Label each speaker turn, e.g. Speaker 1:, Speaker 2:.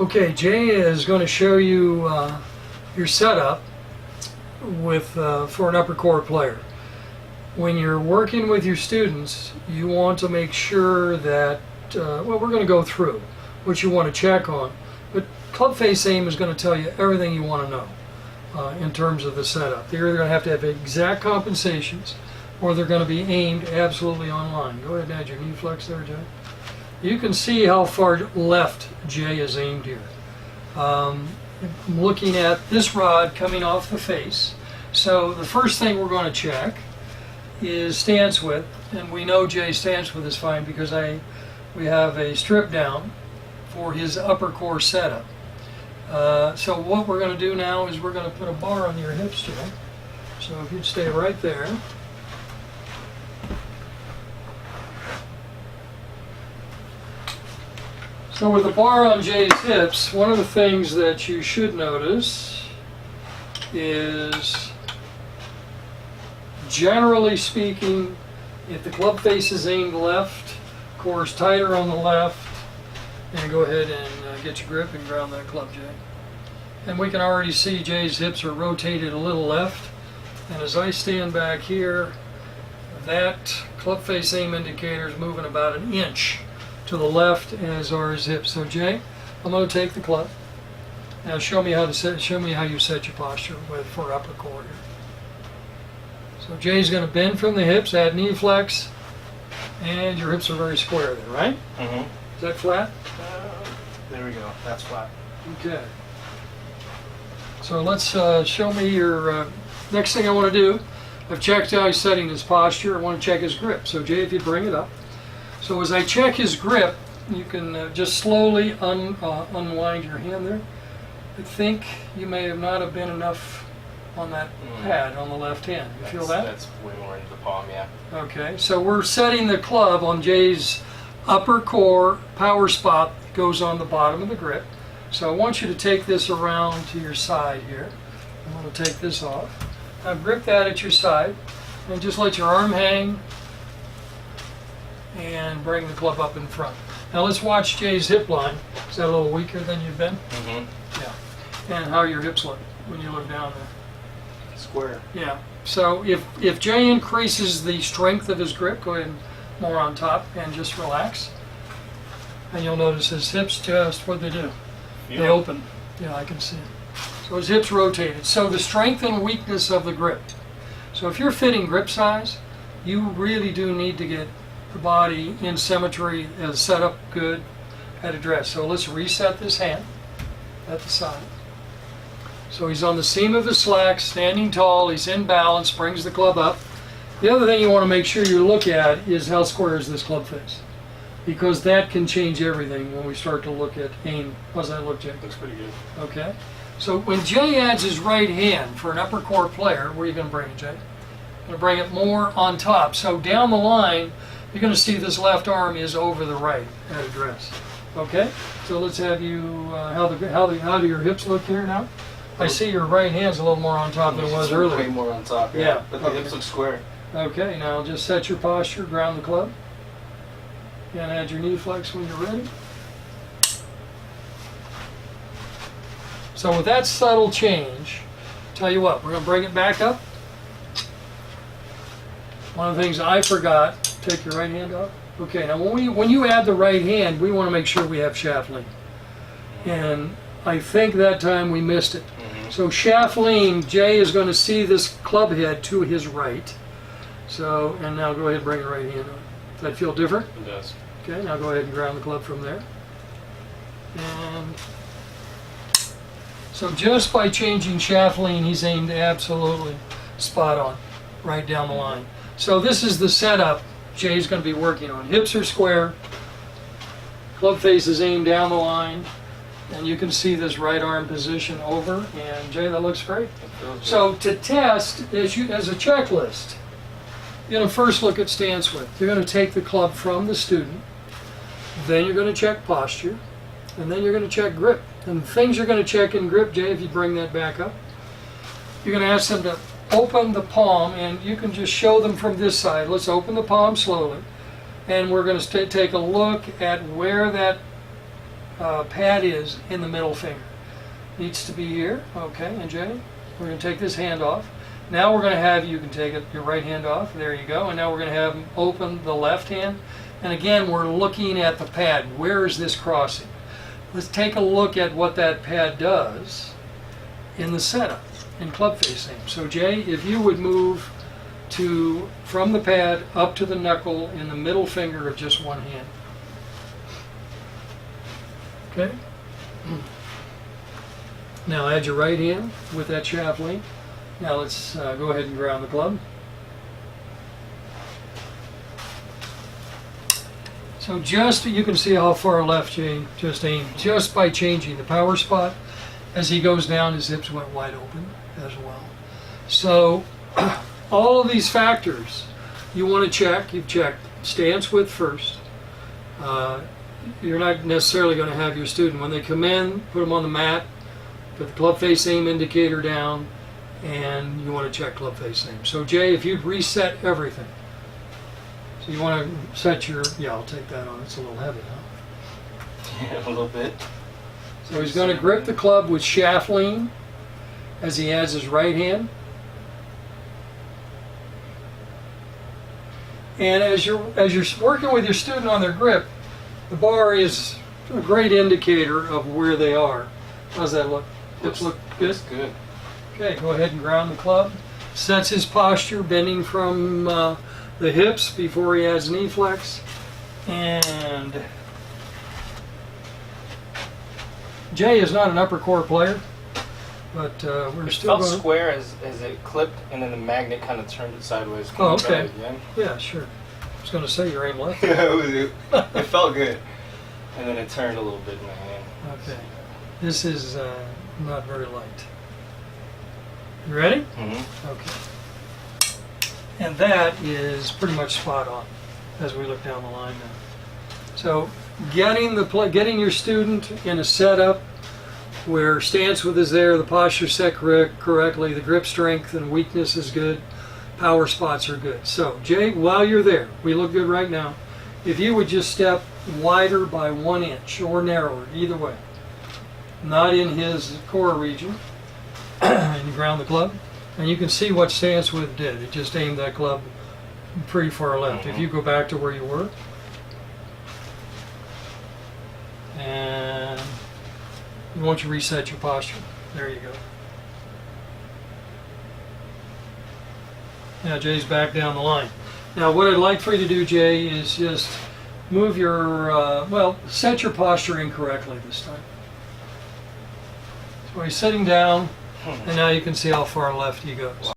Speaker 1: Okay, Jay is going to show you your setup with for an upper core player. When you're working with your students, you want to make sure that, well, we're going to go through what you want to check on, but club face aim is going to tell you everything you want to know in terms of the setup. They're either going to have exact compensations, or they're going to be aimed absolutely on line. Go ahead and add your knee flex there, Jay. You can see how far left Jay is aimed here. I'm looking at this rod coming off the face. So the first thing we're going to check is stance width, and we know Jay's stance width is fine because we have a strip down for his upper core setup. So what we're going to do now is we're going to put a bar on your hips, Jay. So if you'd stay right there. So with the bar on Jay's hips, one of the things that you should notice is, generally speaking, if the club face is aimed left, core is tighter on the left, and go ahead and get your grip and ground that club, Jay. And we can already see Jay's hips are rotated a little left, and as I stand back here, that club face aim indicator is moving about an inch to the left, as are his hips. So Jay, I'm going to take the club. Now show me how you set your posture for upper core here. So Jay's going to bend from the hips, add knee flex, and your hips are very square there, right?
Speaker 2: Mm-hmm.
Speaker 1: Is that flat?
Speaker 2: There we go. That's flat.
Speaker 1: Okay. So let's show me your next thing I want to do. I've checked how he's setting his posture. I want to check his grip. So Jay, if you bring it up. So as I check his grip, you can just slowly unwind your hand there. I think you may have not have been enough on that pad on the left hand. You feel that?
Speaker 2: That's way more into the palm, yeah.
Speaker 1: Okay, so we're setting the club on Jay's upper core power spot that goes on the bottom of the grip. So I want you to take this around to your side here. I'm going to take this off. Now grip that at your side and just let your arm hang and bring the club up in front. Now let's watch Jay's hip line. Is that a little weaker than you've been?
Speaker 2: Mm-hmm.
Speaker 1: Yeah. And how your hips look when you look down there.
Speaker 2: Square.
Speaker 1: Yeah. So if Jay increases the strength of his grip, go ahead and more on top and just relax. And you'll notice his hips just what they do.
Speaker 2: Yeah.
Speaker 1: They open. Yeah, I can see it. So his hips rotated. So the strength and weakness of the grip. So if you're fitting grip size, you really do need to get the body in symmetry, set up good at address. So let's reset this hand at the side. So he's on the seam of his slacks, standing tall, he's in balance, brings the club up. The other thing you want to make sure you look at is how square is this club face, because that can change everything when we start to look at aim. How's that look, Jay?
Speaker 2: Looks pretty good.
Speaker 1: Okay. So when Jay adds his right hand for an upper core player, where are you going to bring it, Jay? Going to bring it more on top. So down the line, you're going to see this left arm is over the right at address. Okay? So let's have you, how do your hips look here now? I see your right hand's a little more on top than it was earlier.
Speaker 2: Way more on top, yeah.
Speaker 1: Yeah.
Speaker 2: But the hips look square.
Speaker 1: Okay, now just set your posture, ground the club, and add your knee flex when you're ready. So with that subtle change, tell you what, we're going to bring it back up. One of the things I forgot, take your right hand off. Okay, now when you add the right hand, we want to make sure we have shaft lean. And I think that time we missed it.
Speaker 2: Mm-hmm.
Speaker 1: So shaft lean, Jay is going to see this club head to his right. So, and now go ahead and bring the right hand on. Does that feel different?
Speaker 2: It does.
Speaker 1: Okay, now go ahead and ground the club from there. And so just by changing shaft lean, he's aimed absolutely spot on, right down the line. So this is the setup Jay's going to be working on. Hips are square, club face is aimed down the line, and you can see this right arm position over, and Jay, that looks great. So to test, as a checklist, you're going to first look at stance width. You're going to take the club from the student, then you're going to check posture, and then you're going to check grip. And the things you're going to check in grip, Jay, if you bring that back up, you're going to ask them to open the palm, and you can just show them from this side. Let's open the palm slowly, and we're going to take a look at where that pad is in the middle finger. Needs to be here. Okay, and Jay, we're going to take this hand off. Now we're going to have, you can take your right hand off. There you go. And now we're going to have him open the left hand. And again, we're looking at the pad. Where is this crossing? Let's take a look at what that pad does in the setup, in club face aim. So Jay, if you would move from the pad up to the knuckle in the middle finger of just one hand. Okay? Now add your right hand with that shaft length. Now let's go ahead and ground the club. So just, you can see how far left Jay just aimed, just by changing the power spot. As he goes down, his hips went wide open as well. So all of these factors you want to check. You've checked stance width first. You're not necessarily going to have your student, when they come in, put them on the mat, put the club face aim indicator down, and you want to check club face aim. So Jay, if you'd reset everything. So you want to set your, yeah, I'll take that on. It's a little heavy, huh?
Speaker 2: Yeah, a little bit.
Speaker 1: So he's going to grip the club with shaft lean as he adds his right hand. And as you're working with your student on their grip, the bar is a great indicator of where they are. How's that look? Hips look good?
Speaker 2: Looks good.
Speaker 1: Okay, go ahead and ground the club. Sets his posture, bending from the hips before he adds knee flex. And Jay is not an upper core player, but we're
Speaker 2: It
Speaker 1: still
Speaker 2: felt
Speaker 1: going.
Speaker 2: square as it clipped, and then the magnet kind of turned it sideways.
Speaker 1: Oh,
Speaker 2: Coming back
Speaker 1: okay.
Speaker 2: Again.
Speaker 1: Yeah, sure. I was going to say your aim left.
Speaker 2: Yeah, it felt good. And then it turned a little bit in my hand.
Speaker 1: Okay. This is not very light. You ready?
Speaker 2: Mm-hmm.
Speaker 1: Okay. And that is pretty much spot on as we look down the line now. So getting your student in a setup where stance width is there, the posture set correctly, the grip strength and weakness is good, power spots are good. So Jay, while you're there, we look good right now. If you would just step wider by 1 inch or narrower, either way, not in his core region, and you ground the club, and you can see what stance width did. It just aimed that club pretty far left. If you go back to where you were, and you want to reset your posture. There you go. Now Jay's back down the line. Now what I'd like for you to do, Jay, is just move your, set your posture incorrectly this time. So he's sitting down, and now you can see how far left he goes.